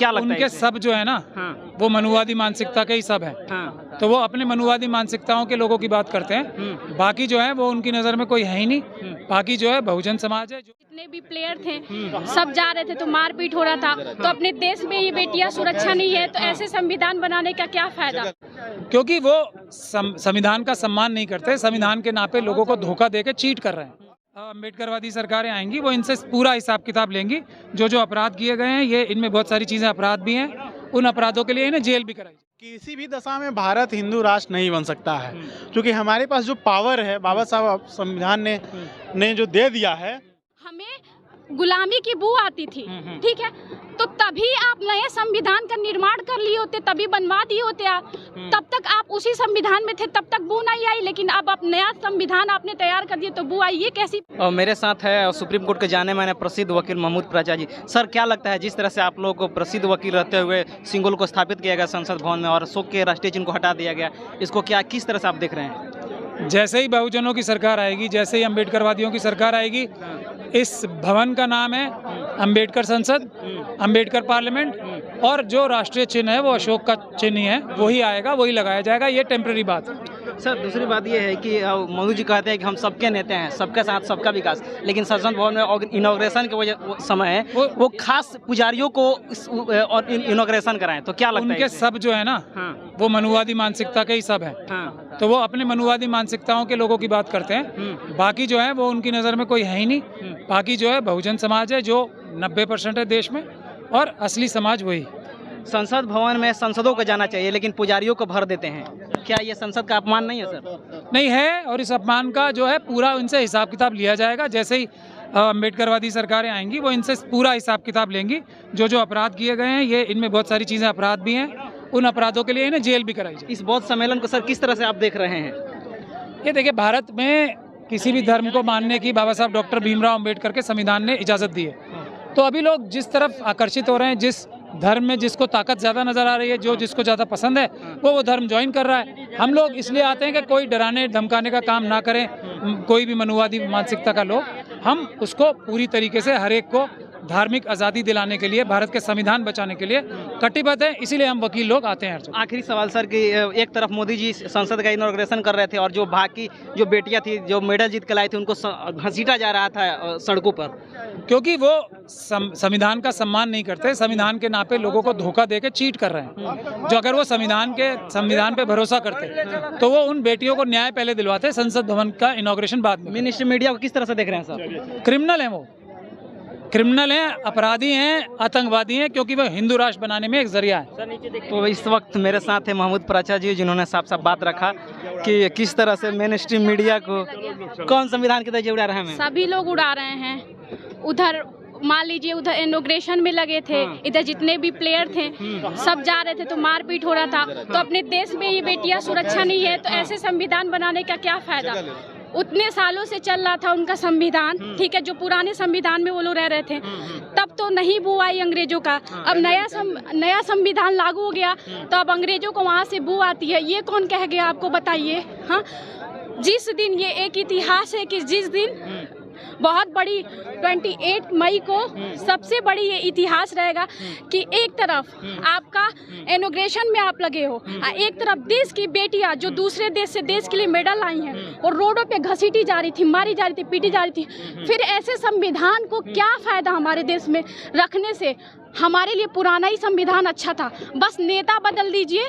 क्या लगता है उनके इसे? सब जो है ना, वो मनुवादी मानसिकता के ही सब है। तो वो अपने मनुवादी मानसिकताओं के लोगों की बात करते हैं। बाकी जो है वो उनकी नजर में कोई है ही नहीं। बाकी जो है बहुजन समाज है। जितने भी प्लेयर थे सब जा रहे थे तो मारपीट हो रहा था। तो अपने देश में ये बेटियां सुरक्षा नहीं है तो ऐसे संविधान बनाने का क्या फायदा? क्योंकि वो संविधान का सम्मान नहीं करते, संविधान के नापे लोगों को धोखा देके चीट कर रहे हैं। अम्बेडकरवादी सरकारें आएंगी, वो इनसे पूरा हिसाब किताब लेंगी। जो अपराध किए गए हैं, ये इनमें बहुत सारी चीजें अपराध भी हैं, उन अपराधों के लिए इन्हें जेल भी कराई। किसी भी दशा में भारत हिंदू राष्ट्र नहीं बन सकता है, क्योंकि हमारे पास जो पावर है बाबा साहब संविधान ने जो दे दिया है। हमें गुलामी की बू आती थी, ठीक है, तो तभी आप नए संविधान का निर्माण कर लिए होते, तभी बनवा दिए होते आप। तब तक आप उसी संविधान में थे, तब तक बू नहीं आई, लेकिन अब आप नया संविधान आपने तैयार कर दिया तो बू आई। ये कैसी? और मेरे साथ है सुप्रीम कोर्ट के जाने माने प्रसिद्ध वकील महमूद प्रजा जी। सर, क्या लगता है जिस तरह से आप लोग को प्रसिद्ध वकील रहते हुए सिंगल को स्थापित किया गया संसद भवन में और अशोक के राष्ट्रीय चिन्ह को हटा दिया गया, इसको किस तरह से आप देख रहे हैं? जैसे ही बहुजनों की सरकार आएगी, जैसे ही अम्बेडकरवादियों की सरकार आएगी, इस भवन का नाम है अम्बेडकर संसद, अम्बेडकर पार्लियामेंट, और जो राष्ट्रीय चिन्ह है वो अशोक का चिन्ह ही है, वही आएगा, वही लगाया जाएगा। ये टेम्पररी बात है। सर, दूसरी बात ये है कि मनु जी कहते हैं कि हम सबके नेता हैं, सबके साथ सबका विकास, लेकिन संसद भवन में इनॉग्रेशन के वजह समय है वो खास पुजारियों को इनॉग्रेशन कराएं, तो क्या लगता है उनके सब जो है ना, वो मनुवादी मानसिकता के ही सब है। तो वो अपने मनुवादी मानसिकताओं के लोगों की बात करते हैं। बाकी जो है वो उनकी नज़र में कोई है ही नहीं। बाकी जो है बहुजन समाज है, जो 90% है देश में, और असली समाज वही। संसद भवन में सांसदों को जाना चाहिए, लेकिन पुजारियों को भर देते हैं। क्या ये संसद का अपमान नहीं है सर? नहीं है, और इस अपमान का जो है पूरा इनसे हिसाब किताब लिया जाएगा। जैसे ही अम्बेडकरवादी सरकारें आएंगी, वो इनसे पूरा हिसाब किताब लेंगी। जो अपराध किए गए हैं, ये इनमें बहुत सारी चीज़ें अपराध भी हैं, उन अपराधों के लिए इन्हें जेल भी कराई जाए। इस बौद्ध सम्मेलन को सर किस तरह से आप देख रहे हैं? ये देखिए, भारत में किसी भी धर्म को मानने की बाबा साहब डॉक्टर भीमराव अम्बेडकर के संविधान ने इजाज़त दी है। तो अभी लोग जिस तरफ आकर्षित हो रहे हैं, जिस धर्म में जिसको ताकत ज़्यादा नज़र आ रही है, जो जिसको ज़्यादा पसंद है, वो धर्म ज्वाइन कर रहा है। हम लोग इसलिए आते हैं कि कोई डराने धमकाने का काम ना करें, कोई भी मनुवादी मानसिकता का लोग। हम उसको पूरी तरीके से हर एक को धार्मिक आज़ादी दिलाने के लिए, भारत के संविधान बचाने के लिए कटिबद्ध है, इसीलिए हम वकील लोग आते हैं। आखिरी सवाल सर कि एक तरफ मोदी जी संसद का इनॉग्रेशन कर रहे थे और जो बाकी जो बेटियां थी जो मेडल जीत के लाई थी उनको घसीटा जा रहा था सड़कों पर, क्योंकि वो संविधान का सम्मान नहीं करते, संविधान के नापे लोगों को धोखा देके चीट कर रहे हैं। जो अगर वो संविधान पे भरोसा करते तो वो उन बेटियों को न्याय पहले दिलवाते, संसद भवन का इनॉग्रेशन बाद में। मिनिस्टर मीडिया को किस तरह से देख रहे हैं सर? क्रिमिनल हैं, वो क्रिमिनल हैं, अपराधी हैं, आतंकवादी हैं, क्योंकि वो हिंदू राष्ट्र बनाने में एक जरिया है। तो इस वक्त मेरे साथ है महमूद प्रजा जी, जिन्होंने साफ साफ बात रखा कि किस तरह से मेन स्ट्रीम मीडिया को कौन संविधान के तहत उड़ा रहे हैं। सभी लोग उड़ा रहे हैं। उधर मान लीजिए, उधर इनॉग्रेशन में लगे थे, इधर जितने भी प्लेयर थे सब जा रहे थे तो मारपीट हो रहा था। तो अपने देश में ये बेटियां सुरक्षा नहीं है तो ऐसे संविधान बनाने का क्या फायदा? उतने सालों से चल रहा था उनका संविधान, ठीक है, जो पुराने संविधान में वो लोग रह रहे थे, तब तो नहीं बू आई अंग्रेजों का। अब नया संविधान लागू हो गया तो अब अंग्रेजों को वहाँ से बू आती है। ये कौन कह गया आपको, बताइए? हाँ, जिस दिन ये एक इतिहास है कि जिस दिन बहुत बड़ी 28 मई को सबसे बड़ी ये इतिहास रहेगा कि एक तरफ आपका इनॉग्रेशन में आप लगे हो, एक तरफ देश की बेटियां जो दूसरे देश से देश के लिए मेडल आई हैं और रोडों पे घसीटी जा रही थी, मारी जा रही थी, पीटी जा रही थी। फिर ऐसे संविधान को क्या फायदा हमारे देश में रखने से? हमारे लिए पुराना ही संविधान अच्छा था, बस नेता बदल दीजिए।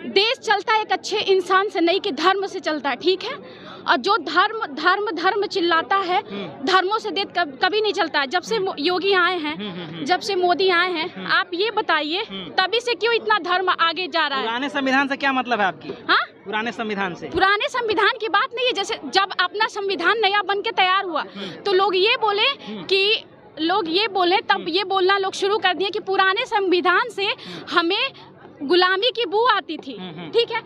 देश चलता है एक अच्छे इंसान से नहीं कि धर्म से चलता है, ठीक है? और जो धर्म चिल्लाता है, धर्मों से देश कभी नहीं चलता है। जब से योगी आए हैं, जब से मोदी आए हैं, आप ये बताइए तभी से क्यों इतना धर्म आगे जा रहा है? पुराने संविधान से क्या मतलब है आपकी? हाँ, पुराने संविधान से? पुराने संविधान की बात नहीं है। जैसे जब अपना संविधान नया बन के तैयार हुआ तो लोग ये बोले तब ये बोलना लोग शुरू कर दिए कि पुराने संविधान से हमें गुलामी की बू आती थी, ठीक है,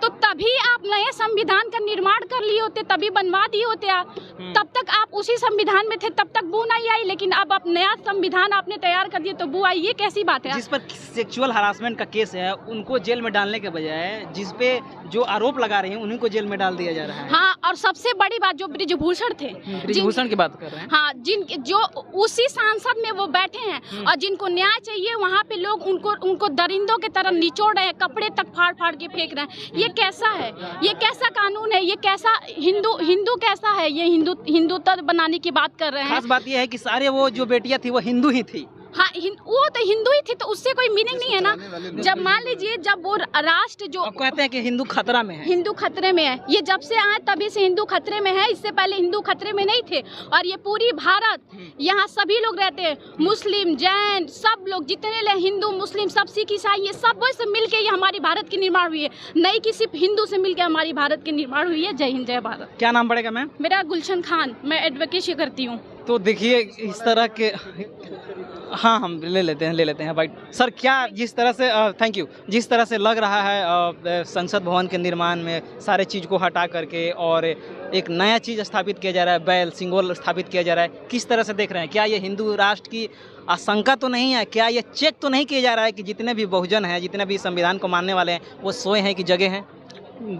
तो तभी आप नए संविधान का निर्माण कर लिए होते, तभी बनवा दिए होते आप। तब तक आप उसी संविधान में थे, तब तक बू नहीं आई, लेकिन अब आप नया संविधान आपने तैयार कर दिया तो बू आई। ये कैसी बात है? जिस पर सेक्सुअल हरासमेंट का केस है उनको जेल में डालने के बजाय जिस पे जो आरोप लगा रहे हैं उन्हीं को जेल में डाल दिया जा रहा है। हाँ, और सबसे बड़ी बात जो ब्रिजभूषण थे, ब्रिजभूषण की बात कर रहे हैं। हाँ, जो उसी सांसद में वो बैठे हैं और जिनको न्याय चाहिए वहाँ पे लोग उनको दरिंदों की तरह निचोड़ रहे हैं, कपड़े तक फाड़ फाड़ के फेंक रहे हैं। ये कैसा है? ये कैसा कानून है? ये कैसा हिंदू कैसा है? ये हिंदुत्व बनाने की बात कर रहे हैं। खास बात यह है कि सारे वो जो बेटियां थी वो हिंदू ही थी। हाँ, वो तो हिंदू ही थी, तो उससे कोई मीनिंग नहीं है ना। जब मान लीजिए जब वो राष्ट्र जो अब कहते हैं कि हिंदू खतरा में है, हिंदू खतरे में है, ये जब से आए तभी से हिंदू खतरे में है। इससे पहले हिंदू खतरे में नहीं थे। और ये पूरी भारत, यहाँ सभी लोग रहते हैं, मुस्लिम, जैन, सब लोग जितने ले हिंदू, मुस्लिम, सब सिख, ईसाई, ये सब से मिलके ये हमारी भारत की निर्माण हुई है। नहीं कि सिर्फ हिंदू से मिलके हमारी भारत की निर्माण हुई है। जय हिंद, जय भारत। क्या नाम पड़ेगा मैम? मेरा गुलशन खान, मैं एडवोकेसी करती हूँ। तो देखिए इस तरह के, हाँ हम ले लेते हैं भाई। सर क्या जिस तरह से थैंक यू, जिस तरह से लग रहा है संसद भवन के निर्माण में सारे चीज़ को हटा करके और एक नया चीज़ स्थापित किया जा रहा है, बैल सिंबल स्थापित किया जा रहा है, किस तरह से देख रहे हैं? क्या ये हिंदू राष्ट्र की आशंका तो नहीं है? क्या ये चेक तो नहीं किया जा रहा है कि जितने भी बहुजन हैं, जितने भी संविधान को मानने वाले हैं वो सोए हैं कि जगह हैं?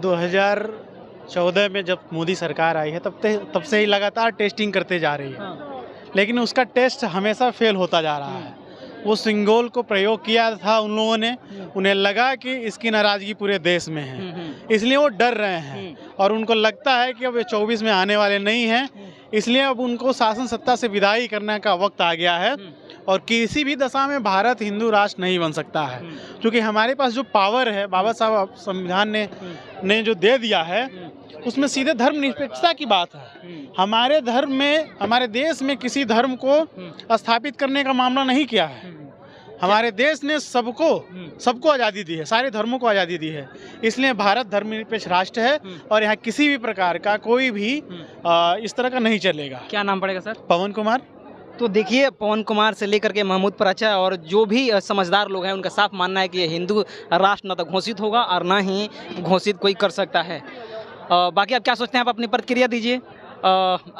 2014 में जब मोदी सरकार आई है तब से ही लगातार टेस्टिंग करते जा रही है। लेकिन उसका टेस्ट हमेशा फेल होता जा रहा है। वो सिंगोल को प्रयोग किया था उन लोगों ने, उन्हें लगा कि इसकी नाराज़गी पूरे देश में है, इसलिए वो डर रहे हैं और उनको लगता है कि अब ये 24 में आने वाले नहीं हैं, इसलिए अब उनको शासन सत्ता से विदाई करने का वक्त आ गया है। और किसी भी दशा में भारत हिंदू राष्ट्र नहीं बन सकता है, क्योंकि हमारे पास जो पावर है बाबा साहब संविधान ने जो दे दिया है उसमें सीधे धर्मनिरपेक्षता की बात है। हमारे धर्म में, हमारे देश में किसी धर्म को स्थापित करने का मामला नहीं किया है। हमारे देश ने सबको आज़ादी दी है, सारे धर्मों को आज़ादी दी है। इसलिए भारत धर्मनिरपेक्ष राष्ट्र है और यहाँ किसी भी प्रकार का कोई भी इस तरह का नहीं चलेगा। क्या नाम पड़ेगा सर? पवन कुमार। तो देखिए पवन कुमार से लेकर के महमूद प्राचा और जो भी समझदार लोग हैं उनका साफ मानना है कि ये हिंदू राष्ट्र न तो घोषित होगा और ना ही घोषित कोई कर सकता है। बाकी आप क्या सोचते हैं? आप अपनी प्रतिक्रिया दीजिए।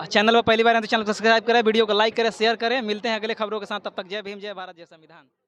चैनल पर पहली बार हैं तो चैनल को सब्सक्राइब करें, वीडियो को लाइक करें, शेयर करें। मिलते हैं अगले खबरों के साथ, तब तक जय भीम, जय भारत, जय संविधान।